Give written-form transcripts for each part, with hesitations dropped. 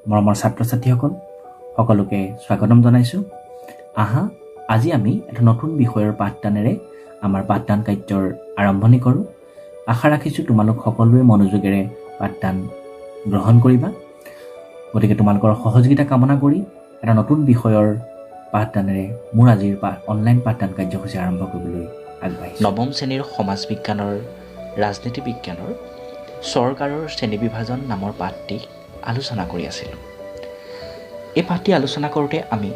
মৰমৰ ছাত্ৰ ছাত্ৰীসকল সকলোকে স্বাগতম জনাইছোঁ। আহা আজি আমি এটা নতুন বিষয়ৰ পাঠদানেৰে আমাৰ পাঠদান কাৰ্যৰ আৰম্ভণি কৰোঁ। আশা ৰাখিছোঁ তোমালোক সকলোৱে মনোযোগেৰে পাঠদান গ্ৰহণ কৰিবা। গতিকে তোমালোকৰ সহযোগিতা কামনা কৰি এটা নতুন বিষয়ৰ পাঠদানেৰে মোৰ আজিৰ অনলাইন পাঠদান কাৰ্যসূচী আৰম্ভ কৰিবলৈ আগবাঢ়িছোঁ। নৱম শ্ৰেণীৰ সমাজ বিজ্ঞানৰ ৰাজনীতি বিজ্ঞানৰ চৰকাৰৰ শ্ৰেণীবিভাজন নামৰ পাঠটি আলোচনা কৰি আছিলোঁ। এই পাঠটি আলোচনা কৰোঁতে আমি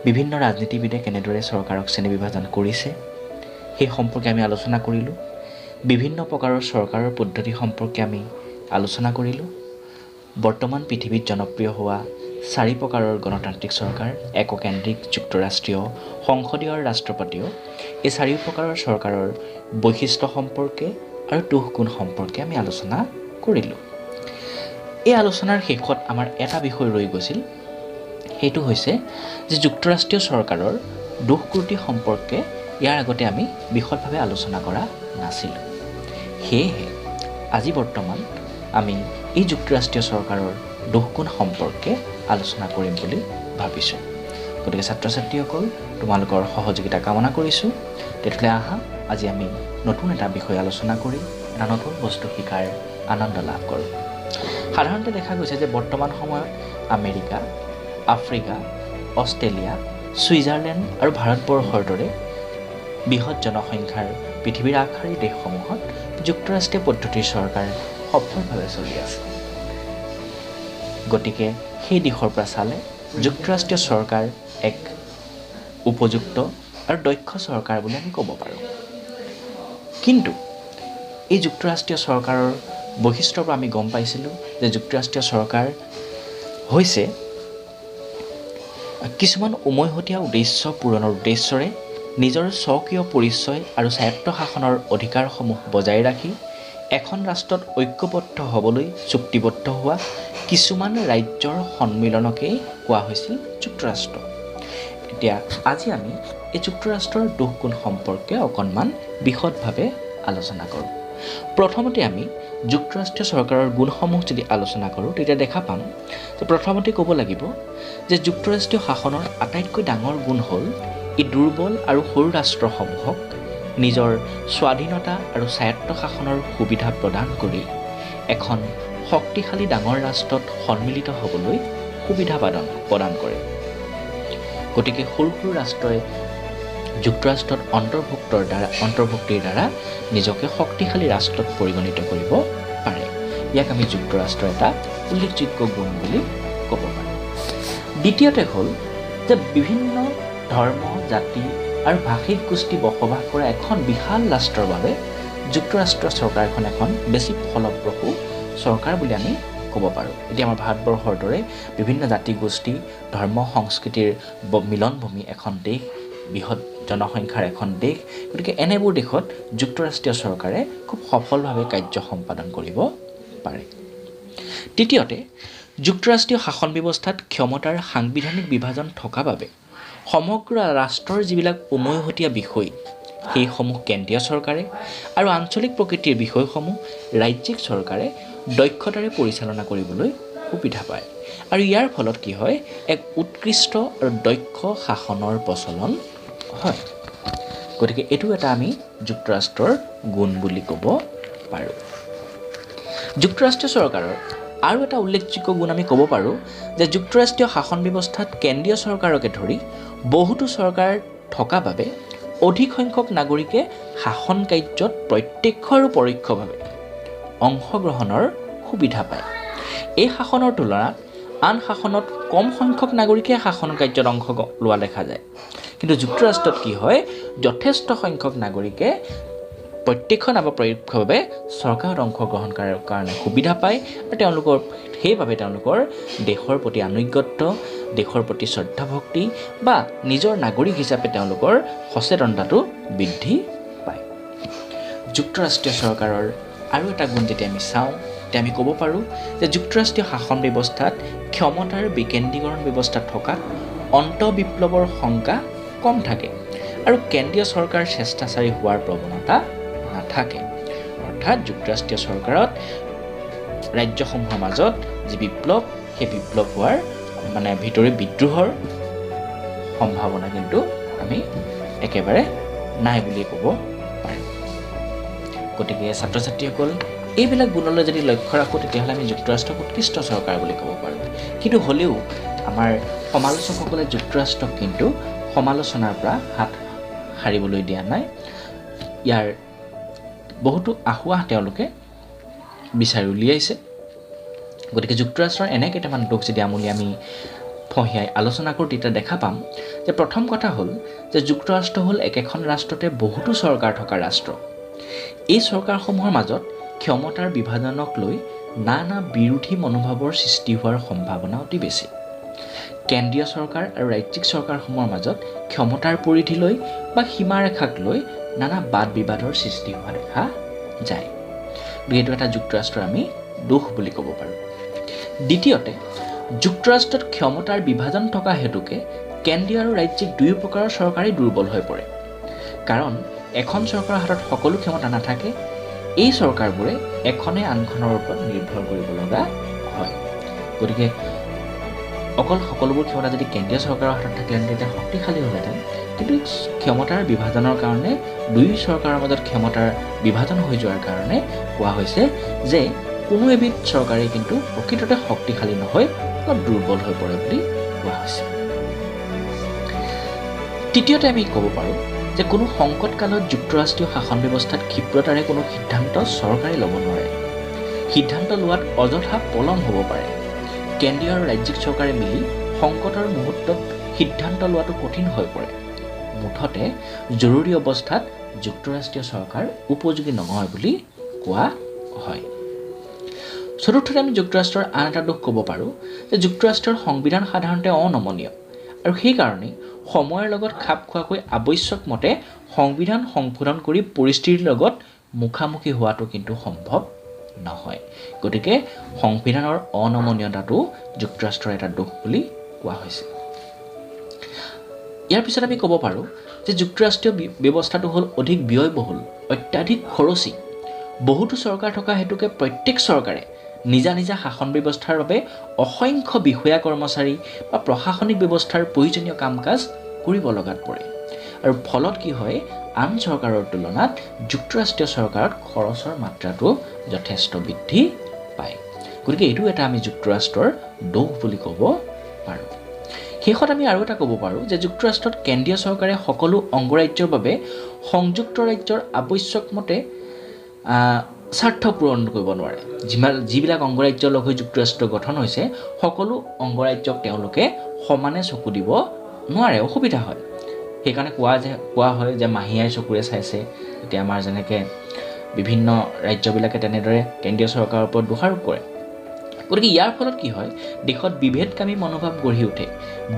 বিভিন্ন ৰাজনীতিবিদে কেনেদৰে চৰকাৰক শ্ৰেণীবিভাজন কৰিছে সেই সম্পৰ্কে আমি আলোচনা কৰিলোঁ। বিভিন্ন প্ৰকাৰৰ চৰকাৰৰ পদ্ধতি সম্পৰ্কে আমি আলোচনা কৰিলোঁ। বৰ্তমান পৃথিৱীত জনপ্ৰিয় হোৱা 4 প্ৰকাৰৰ গণতান্ত্ৰিক চৰকাৰ, এককেন্দ্ৰিক, যুক্তৰাষ্ট্ৰীয়, সংসদীয় আৰু ৰাষ্ট্ৰপতিয়, এই 4 প্ৰকাৰৰ চৰকাৰৰ বৈশিষ্ট্য সম্পৰ্কে আৰু দোষ গুণ সম্পৰ্কে আমি আলোচনা কৰিলোঁ। এই আলোচনাৰ শেষত আমাৰ এটা বিষয় ৰৈ গৈছিল, সেইটো হৈছে যে যুক্তৰাষ্ট্ৰীয় চৰকাৰৰ দোষ ত্ৰুটি সম্পৰ্কে ইয়াৰ আগতে আমি বিশদভাৱে আলোচনা কৰা নাছিলোঁ। সেয়েহে আজি বৰ্তমান আমি এই যুক্তৰাষ্ট্ৰীয় চৰকাৰৰ দোষ গুণ সম্পৰ্কে আলোচনা কৰিম বুলি ভাবিছোঁ। গতিকে ছাত্ৰ ছাত্ৰীসকল তোমালোকৰ সহযোগিতা কামনা কৰিছোঁ। তেতিয়াহ'লে আহা আজি আমি নতুন এটা বিষয় আলোচনা কৰি এটা নতুন বস্তু শিকাৰ আনন্দ লাভ কৰোঁ। সাধাৰণতে দেখা গৈছে যে বৰ্তমান সময়ত আমেৰিকা, আফ্ৰিকা, অষ্ট্ৰেলিয়া, ছুইজাৰলেণ্ড আৰু ভাৰতবৰ্ষৰ দৰে বৃহৎ জনসংখ্যাৰ পৃথিৱীৰ আগশাৰীৰ দেশসমূহত যুক্তৰাষ্ট্ৰীয় পদ্ধতিৰ চৰকাৰ সফলভাৱে চলি আছে। গতিকে সেই দিশৰ পৰা চালে যুক্তৰাষ্ট্ৰীয় চৰকাৰ এক উপযুক্ত আৰু দক্ষ চৰকাৰ বুলি আমি ক'ব পাৰোঁ। কিন্তু এই যুক্তৰাষ্ট্ৰীয় চৰকাৰৰ বৈশিষ্ট্যৰ পৰা আমি গম পাইছিলোঁ যে যুক্তৰাষ্ট্ৰীয় চৰকাৰ হৈছে কিছুমান উমৈহতীয়া উদ্দেশ্য পূৰণৰ উদ্দেশ্যৰে নিজৰ স্বকীয় পৰিচয় আৰু স্বায়ত্ত শাসনৰ অধিকাৰসমূহ বজাই ৰাখি এখন ৰাষ্ট্ৰত ঐক্যবদ্ধ হ'বলৈ চুক্তিবদ্ধ হোৱা কিছুমান ৰাজ্যৰ সন্মিলনকেই কোৱা হৈছিল যুক্তৰাষ্ট্ৰ। এতিয়া আজি আমি এই যুক্তৰাষ্ট্ৰৰ দোষ গুণ সম্পৰ্কে অকণমান বিশদভাৱে আলোচনা কৰোঁ। প্ৰথমতে আমি যুক্তৰাষ্ট্ৰীয় চৰকাৰৰ গুণসমূহ যদি আলোচনা কৰোঁ তেতিয়া দেখা পাম যে প্ৰথমতে ক'ব লাগিব যে যুক্তৰাষ্ট্ৰীয় শাসনৰ আটাইতকৈ ডাঙৰ গুণ হ'ল ই দুৰ্বল আৰু সৰু ৰাষ্ট্ৰসমূহক নিজৰ স্বাধীনতা আৰু স্বায়ত্ত শাসনৰ সুবিধা প্ৰদান কৰি এখন শক্তিশালী ডাঙৰ ৰাষ্ট্ৰত সন্মিলিত হ'বলৈ সুবিধা প্ৰদান কৰে। গতিকে সৰু সৰু ৰাষ্ট্ৰই যুক্তৰাষ্ট্ৰত অন্তৰ্ভুক্তিৰ দ্বাৰা নিজকে শক্তিশালী ৰাষ্ট্ৰত পৰিগণিত কৰিব পাৰে। ইয়াক আমি যুক্তৰাষ্ট্ৰৰ এটা উল্লেখযোগ্য গুণ বুলি ক'ব পাৰোঁ। দ্বিতীয়তে হ'ল যে বিভিন্ন ধৰ্ম, জাতি আৰু ভাষিক গোষ্ঠী বসবাস কৰা এখন বিশাল ৰাষ্ট্ৰৰ বাবে যুক্তৰাষ্ট্ৰীয় চৰকাৰখন এখন বেছি ফলপ্ৰসূ চৰকাৰ বুলি আমি ক'ব পাৰোঁ। এতিয়া আমাৰ ভাৰতবৰ্ষৰ দৰে বিভিন্ন জাতি গোষ্ঠী, ধৰ্ম, সংস্কৃতিৰ মিলনভূমি এখন দেশ, বৃহৎ জনসংখ্যাৰ এখন দেশ। গতিকে এনেবোৰ দেশত যুক্তৰাষ্ট্ৰীয় চৰকাৰে খুব সফলভাৱে কাৰ্য সম্পাদন কৰিব পাৰে। তৃতীয়তে যুক্তৰাষ্ট্ৰীয় শাসন ব্যৱস্থাত ক্ষমতাৰ সাংবিধানিক বিভাজন থকা বাবে সমগ্ৰ ৰাষ্ট্ৰৰ যিবিলাক উমৈহতীয়া বিষয় সেইসমূহ কেন্দ্ৰীয় চৰকাৰে আৰু আঞ্চলিক প্ৰকৃতিৰ বিষয়সমূহ ৰাজ্যিক চৰকাৰে দক্ষতাৰে পৰিচালনা কৰিবলৈ সুবিধা পায়। আৰু ইয়াৰ ফলত কি হয়, এক উৎকৃষ্ট আৰু দক্ষ শাসনৰ প্ৰচলন হয়। গতিকে এইটো এটা আমি যুক্তৰাষ্ট্ৰৰ গুণ বুলি ক'ব পাৰোঁ। যুক্তৰাষ্ট্ৰীয় চৰকাৰৰ আৰু এটা উল্লেখযোগ্য গুণ আমি ক'ব পাৰোঁ যে যুক্তৰাষ্ট্ৰীয় শাসন ব্যৱস্থাত কেন্দ্ৰীয় চৰকাৰকে ধৰি বহুতো চৰকাৰ থকা বাবে অধিক সংখ্যক নাগৰিকে শাসন কাৰ্যত প্ৰত্যক্ষ আৰু পৰোক্ষভাৱে অংশগ্ৰহণৰ সুবিধা পায়। এই শাসনৰ তুলনাত আন শাসনত কম সংখ্যক নাগৰিকে শাসন কাৰ্যত অংশ লোৱা দেখা যায়। কিন্তু যুক্তৰাষ্ট্ৰত কি হয়, যথেষ্ট সংখ্যক নাগৰিকে প্ৰত্যক্ষ নাইবা পৰোক্ষভাৱে চৰকাৰত অংশগ্ৰহণ কৰাৰ কাৰণে সুবিধা পায় আৰু সেইবাবে তেওঁলোকৰ দেশৰ প্ৰতি আনুগত্য, দেশৰ প্ৰতি শ্ৰদ্ধা ভক্তি বা নিজৰ নাগৰিক হিচাপে তেওঁলোকৰ সচেতনতাটো বৃদ্ধি পায়। যুক্তৰাষ্ট্ৰীয় চৰকাৰৰ আৰু এটা গুণ যেতিয়া আমি চাওঁ তেতিয়া আমি ক'ব পাৰোঁ যে যুক্তৰাষ্ট্ৰীয় শাসন ব্যৱস্থাত ক্ষমতাৰ বিকেন্দ্ৰীকৰণ ব্যৱস্থা থকাত অন্তঃবিপ্লৱৰ শংকা কম থাকে আৰু কেন্দ্ৰীয় চৰকাৰ স্বেচ্ছাচাৰী হোৱাৰ প্ৰৱণতা নাথাকে। অৰ্থাৎ যুক্তৰাষ্ট্ৰীয় চৰকাৰত ৰাজ্যসমূহৰ মাজত যি বিপ্লৱ সেই বিপ্লৱ হোৱাৰ মানে ভিতৰি বিদ্ৰোহৰ সম্ভাৱনা কিন্তু আমি একেবাৰে নাই বুলি ক'ব পাৰিম। গতিকে ছাত্ৰ ছাত্ৰীসকল, এইবিলাক গুণলৈ যদি লক্ষ্য ৰাখোঁ তেতিয়াহ'লে আমি যুক্তৰাষ্ট্ৰক উৎকৃষ্ট চৰকাৰ বুলি ক'ব পাৰোঁ। কিন্তু হ'লেও আমাৰ সমালোচকসকলে যুক্তৰাষ্ট্ৰক কিন্তু সমালোচনাৰ পৰা হাত সাৰিবলৈ দিয়া নাই। ইয়াৰ বহুতো আসোঁৱাহ তেওঁলোকে বিচাৰি উলিয়াইছে। গতিকে যুক্তৰাষ্ট্ৰৰ এনে কেইটামান দোষ যদি আমি ফঁহিয়াই আলোচনা কৰোঁ তেতিয়া দেখা পাম যে প্ৰথম কথা হ'ল যে যুক্তৰাষ্ট্ৰ হ'ল একেখন ৰাষ্ট্ৰতে বহুতো চৰকাৰ থকা ৰাষ্ট্ৰ। এই চৰকাৰসমূহৰ মাজত ক্ষমতাৰ বিভাজনক লৈ নানা বিৰোধী মনোভাৱৰ সৃষ্টি হোৱাৰ সম্ভাৱনা অতি বেছি। কেন্দ্ৰীয় চৰকাৰ আৰু ৰাজ্যিক চৰকাৰসমূহৰ মাজত ক্ষমতাৰ পৰিধি লৈ বা সীমাৰেখাক লৈ নানা বাদ বিবাদৰ সৃষ্টি হোৱা দেখা যায়। গতিকে এইটো এটা যুক্তৰাষ্ট্ৰৰ আমি দোষ বুলি ক'ব পাৰোঁ। দ্বিতীয়তে, যুক্তৰাষ্ট্ৰত ক্ষমতাৰ বিভাজন থকা হেতুকে কেন্দ্ৰীয় আৰু ৰাজ্যিক দুয়ো প্ৰকাৰৰ চৰকাৰেই দুৰ্বল হৈ পৰে। কাৰণ এখন চৰকাৰৰ হাতত সকলো ক্ষমতা নাথাকে। এই চৰকাৰবোৰে এখনে আনখনৰ ওপৰত নিৰ্ভৰ কৰিব লগা হয়। গতিকে অকল সকলোবোৰ ক্ষমতা যদি কেন্দ্ৰীয় চৰকাৰৰ হাতত থাকিলেহেঁতেন তেতিয়া শক্তিশালী হ'লহেঁতেন। কিন্তু ক্ষমতাৰ বিভাজনৰ কাৰণে দুয়ো চৰকাৰৰ মাজত ক্ষমতাৰ বিভাজন হৈ যোৱাৰ কাৰণে কোৱা হৈছে যে কোনো এবিধ চৰকাৰে কিন্তু প্ৰকৃততে শক্তিশালী নহয়, দুৰ্বল হৈ পৰে বুলি কোৱা হৈছে। তৃতীয়তে আমি ক'ব পাৰোঁ যে কোনো সংকটকালত যুক্তৰাষ্ট্ৰীয় শাসন ব্যৱস্থাত ক্ষিপ্ৰতাৰে কোনো সিদ্ধান্ত চৰকাৰে ল'ব নোৱাৰে। সিদ্ধান্ত লোৱাত অযথা পলম হ'ব পাৰে। কেন্দ্ৰীয় আৰু ৰাজ্যিক চৰকাৰে মিলি সংকটৰ মুহূৰ্তত সিদ্ধান্ত লোৱাটো কঠিন হৈ পৰে। মুঠতে জৰুৰী অৱস্থাত যুক্তৰাষ্ট্ৰীয় চৰকাৰ উপযোগী নহয় বুলি কোৱা হয়। চতুৰ্থতে আমি যুক্তৰাষ্ট্ৰৰ আন এটা দোষ ক'ব পাৰোঁ যে যুক্তৰাষ্ট্ৰৰ সংবিধান সাধাৰণতে অনমনীয় আৰু সেইকাৰণে সময়ৰ লগত খাপ খোৱাকৈ আৱশ্যক মতে সংবিধান সংশোধন কৰি পৰিস্থিতিৰ লগত মুখামুখি হোৱাটো কিন্তু সম্ভৱ নহয়। গতিকে সংবিধানৰ অনমনীয়তাটো যুক্তৰাষ্ট্ৰৰ এটা দোষ বুলি কোৱা হৈছে। ইয়াৰ পিছত আমি ক'ব পাৰোঁ যে যুক্তৰাষ্ট্ৰীয় ব্যৱস্থাটো হ'ল অধিক ব্যয়বহুল, অত্যাধিক খৰচী। বহুতো চৰকাৰ থকা হেতুকে প্ৰত্যেক চৰকাৰে নিজা নিজা শাসন ব্যৱস্থাৰ বাবে অসংখ্য বিষয়া কৰ্মচাৰী বা প্ৰশাসনিক ব্যৱস্থাৰ প্ৰয়োজনীয় কাম কাজ কৰিব লগাত পৰে। আৰু ফলত কি হয়, আন চৰকাৰৰ তুলনাত যুক্তৰাষ্ট্ৰীয় চৰকাৰত খৰচৰ মাত্ৰাটো যথেষ্ট বৃদ্ধি পায়। গতিকে এইটো এটা আমি যুক্তৰাষ্ট্ৰৰ দোষ বুলি ক'ব পাৰোঁ। শেষত আমি আৰু এটা ক'ব পাৰোঁ যে যুক্তৰাষ্ট্ৰত কেন্দ্ৰীয় চৰকাৰে সকলো অংগৰাজ্যৰ বাবে সংযুক্ত ৰাজ্যৰ আৱশ্যক মতে স্বাৰ্থ পূৰণ কৰিব নোৱাৰে। যিবিলাক অংগৰাজ্যৰ লগ হৈ যুক্তৰাষ্ট্ৰ গঠন হৈছে সকলো অংগৰাজ্যক তেওঁলোকে সমানে চকু দিব নোৱাৰে, অসুবিধা হয়। সেইকাৰণে কোৱা হয় যে মাহীয়াই চকুৰে চাইছে। এতিয়া আমাৰ যেনেকৈ বিভিন্ন ৰাজ্যবিলাকে তেনেদৰে কেন্দ্ৰীয় চৰকাৰৰ ওপৰত দোষাৰোপ কৰে। গতিকে ইয়াৰ ফলত কি হয়, দেশত বিভেদকামী মনোভাৱ গঢ়ি উঠে,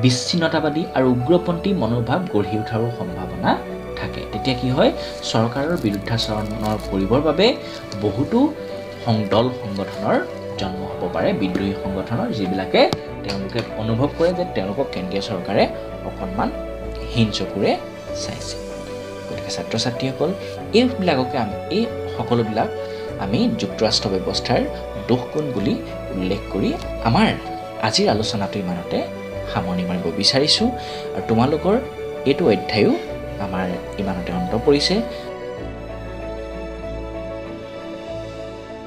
বিচ্ছিন্নতাবাদী আৰু উগ্ৰপন্থী মনোভাৱ গঢ়ি উঠাৰো সম্ভাৱনা থাকে। তেতিয়া কি হয়, চৰকাৰৰ বিৰুদ্ধাচৰণৰ কৰিবৰ বাবে বহুতো দল সংগঠনৰ জন্ম হ'ব পাৰে, বিদ্ৰোহী সংগঠনৰ, যিবিলাকে তেওঁলোকে অনুভৱ কৰে যে তেওঁলোকক কেন্দ্ৰীয় চৰকাৰে অকণমান হীন চকুৰে চাইছে। গতিকে ছাত্ৰ ছাত্ৰীসকল, এই সকলোবিলাক আমি যুক্তৰাষ্ট্ৰ ব্যৱস্থাৰ দোষ গুণ বুলি উল্লেখ কৰি আমাৰ আজিৰ আলোচনাটো ইমানতে সামৰণি মাৰিব বিচাৰিছোঁ। আৰু তোমালোকৰ এইটো অধ্যায়ো আমাৰ ইমানতে অন্ত পৰিছে।